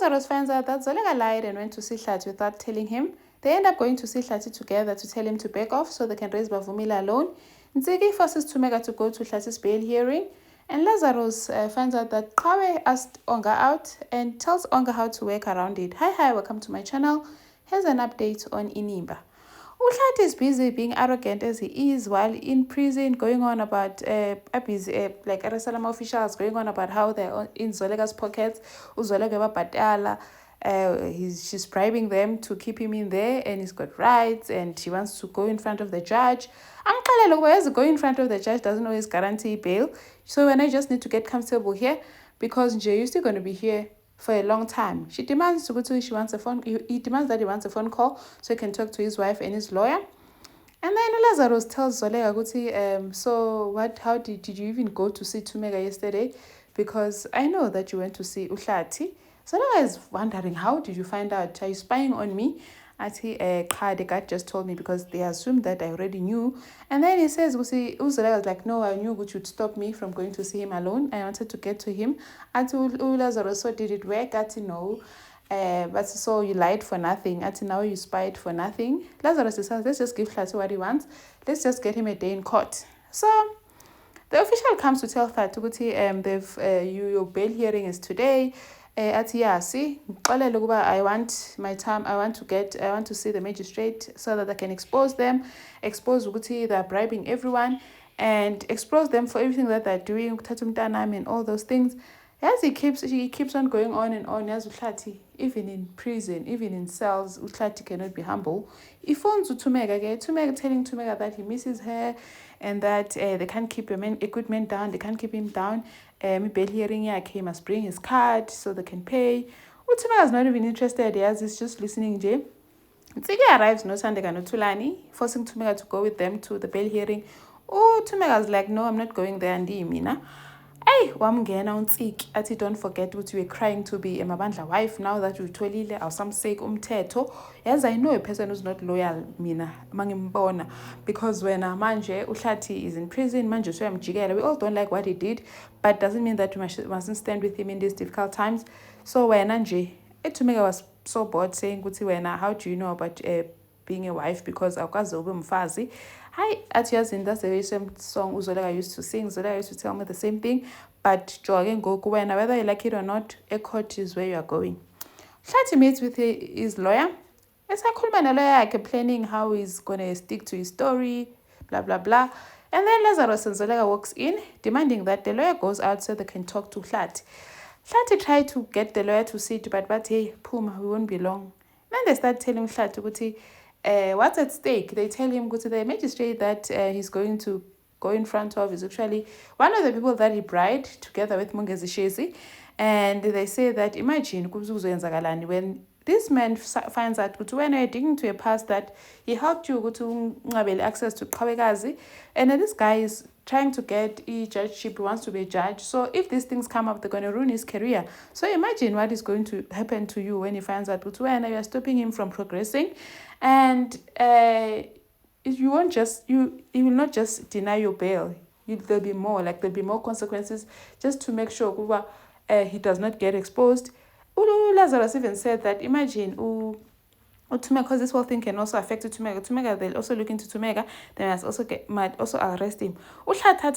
Lazarus finds out that Zoleka lied and went to see Hlati without telling him. They end up going to see Hlati together to tell him to back off so they can raise Bavumile alone. Ntsiki forces Thumeka to go to Hlati's bail hearing. And Lazarus finds out that Qawe asked Onga out and tells Onga how to work around it. Hi, welcome to my channel. Here's an update on Inimba. Uhlati is busy being arrogant as he is while in prison, going on about like Arasalama officials going on about how they're in Zoleka's pockets. Uzolega Batala. She's bribing them to keep him in there, and he's got rights, and he wants to go in front of the judge. Go in front of the judge doesn't always guarantee bail. So when I just need to get comfortable here, because Jay is still going to be here for a long time. She demands to go to. She wants a phone. He demands that he wants a phone call so he can talk to his wife and his lawyer. And then Lazarus tells Zolega, so what? How did you even go to see Thumeka yesterday? Because I know that you went to see Uhlati. Zolega is wondering, how did you find out? Are you spying on me? The guy just told me because they assumed that I already knew. And then he says, Zolega was like, no, I knew what would stop me from going to see him alone. I wanted to get to him. Lazarus, so did it work? No. But so you lied for nothing. Now you spied for nothing. Lazarus says, let's just give Hlati what he wants. Let's just get him a day in court. So the official comes to tell Hlati, your bail hearing is today. I want my time. I want to see the magistrate so that I can expose them, they're bribing everyone, and expose them for everything that they're doing, and all those things. As he keeps on going on and on. As Uhlati, even in prison, even in cells, Uhlati cannot be humble. He phones to Thumeka, telling Thumeka that he misses her, and that they can't keep a good man down. They can't keep him down. Bail hearing, he must bring his card so they can pay. Thumeka is not even interested. He's just listening. Ntsiki arrives no Sandeka no Thulani, forcing Thumeka to go with them to the bail hearing. Thumeka is like, no, I'm not going there. And Mina. Hey, wamngena uNtsiki athi don't forget what you were crying to be a Mabandla wife now that you tholile or some sake umthetho. Yes, I know a person who's not loyal mina mangimbona, because when manje Uhlati is in prison, manje soyamjikela. We all don't like what he did, but doesn't mean that we mustn't stand with him in these difficult times. So when nje Thumeka was so bored saying ukuthi how do you know about being a wife, because awukwazi ube mfazi. Hi, that's the very same song Zolega used to sing. Zolega used to tell me the same thing. But Joagen go whether you like it or not, a court is where you are going. Hlati meets with his lawyer. It's a cool man, lawyer complaining how he's gonna stick to his story, blah blah blah. And then Lazarus and Zolega walks in, demanding that the lawyer goes out so they can talk to Hlati. Hlati tried to get the lawyer to sit, but hey, Puma, we won't be long. Then they start telling Hlati what's at stake. They tell him, go to the magistrate that he's going to go in front of is actually one of the people that he bribed together with Mongezi Shezi. And they say that imagine when this man finds out when you're digging to a past that he helped you to access to Kawekazi, and then this guy is trying to get a judgeship, wants to be a judge. So if these things come up, they're going to ruin his career. So imagine what is going to happen to you when he finds out when you are stopping him from progressing. And you will not just deny your bail. There'll be more consequences just to make sure he does not get exposed. Lazarus even said that imagine Thumeka, because this whole thing can also affect Thumeka. They'll also look into Thumeka. They might also arrest him.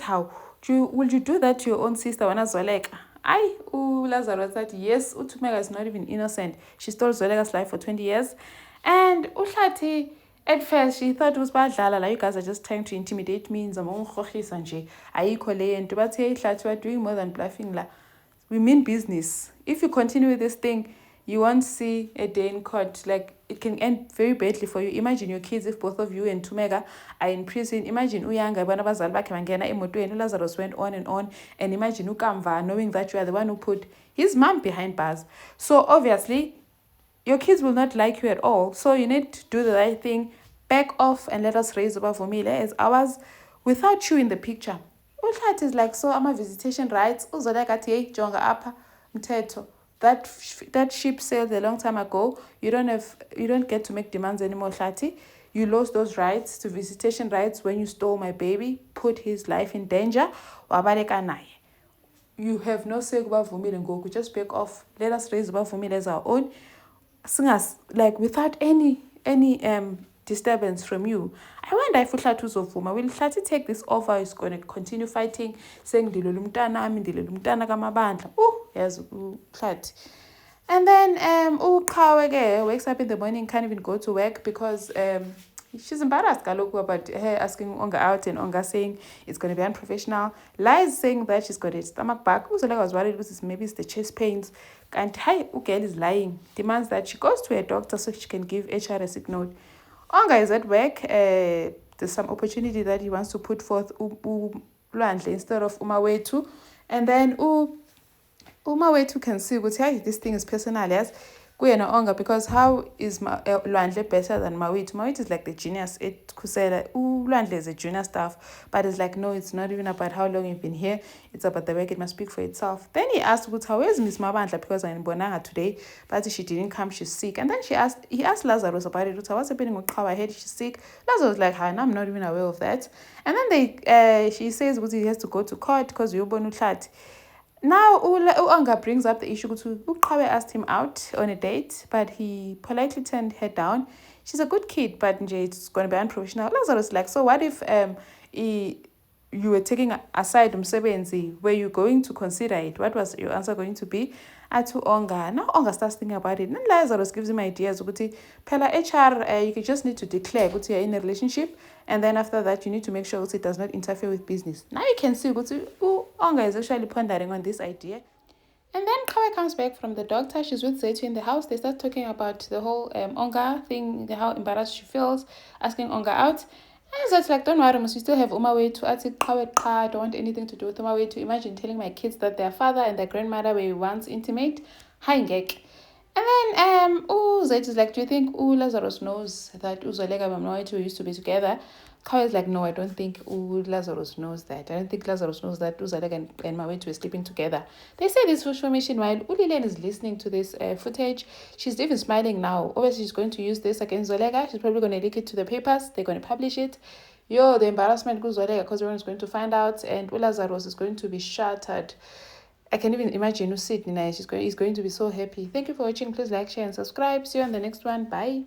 How will you do that to your own sister when Zoleka? Lazarus said yes. Thumeka is not even innocent. She stole Zoleka's life for 20 years. And Uhlati, at first, she thought it was badlala, like you guys are just trying to intimidate me. But we're doing more than bluffing. We mean business. If you continue with this thing, you won't see a day in court. Like, it can end very badly for you. Imagine your kids, if both of you and Thumeka are in prison. Imagine Uyanga, Lazarus went on. And imagine Ukamva, knowing that you are the one who put his mom behind bars. So obviously, your kids will not like you at all. So you need to do the right thing. Back off and let us raise over Vumile as ours without you in the picture. Uhlati is like, so I'm visitation rights. Jonga apa mteto. That ship sailed a long time ago. You don't get to make demands anymore, Uhlati. You lost those rights to visitation rights when you stole my baby, put his life in danger. Wabaleka naye. you have no say about Vumile and Goku. Just back off. Let us raise about Vumile as our own. Singers, like without any disturbance from you. I wonder if uHlathi uzovuma. Will uHlathi take this offer? Is going to continue fighting, saying ndilela umntana ami, ndilela umntana kaMabandla. Yes, uHlathi. And then uQhawe wakes up in the morning, can't even go to work because she's embarrassed about her asking Onga out and Onga saying it's going to be unprofessional. Lies saying that she's got a stomach bug. Uzoleka was worried because maybe it's the chest pains. And hi, Ugel is lying. Demands that she goes to a doctor so she can give HR a sick note. Onga is at work. There's some opportunity that he wants to put forth Lwandle instead of Umawetu. And then Umawetu can see this thing is personal, yes. Onga, because how is Lwandle better than Mawitu? Mawitu is like the genius. It could say that Lwandle is a junior staff, but it's like, no, it's not even about how long you've been here. It's about the work. It must speak for itself. Then he asked, how is Miss Mabandla? Because I'm in Bonanga today, but she didn't come. She's sick. And then he asked Lazarus about it. What's happening with Kawa? I heard she's sick. Lazarus was like, hi, I'm not even aware of that. And then she says he has to go to court because you're Bonuchat. Now, Onga brings up the issue. Uqhawe asked him out on a date, but he politely turned her down. She's a good kid, but it's going to be unprofessional. Lazarus like, so what if you were taking aside umsebenzi? Were you going to consider it? What was your answer going to be? To Onga. Now Onga starts thinking about it. Then Lazarus gives him ideas. Pela HR, you just need to declare that you're in a relationship. And then after that, you need to make sure it does not interfere with business. Now you can see Onga is actually pondering on this idea. And then Kawe comes back from the doctor. She's with Zethu in the house. They start talking about the whole Onga thing, how embarrassed she feels, asking Onga out. And Zethu's like, don't worry, we still have Umawetu. I don't want anything to do with Umawetu. Imagine telling my kids that their father and their grandmother were once intimate. Hi, Ngek. And then Zethu's like, do you think Lazarus knows that Uzolega and Umawetu used to be together? Kawe is like, no, I don't think Lazarus knows that. I don't think Lazarus knows that Uzalega and Mawetu were sleeping together. They say this information while Ulilen is listening to this footage. She's even smiling now. Obviously, she's going to use this against Zolega. She's probably going to leak it to the papers. They're going to publish it. The embarrassment goes Zolega because everyone's going to find out, and Lazarus is going to be shattered. I can even imagine Sydney. He's going to be so happy. Thank you for watching. Please like, share, and subscribe. See you on the next one. Bye.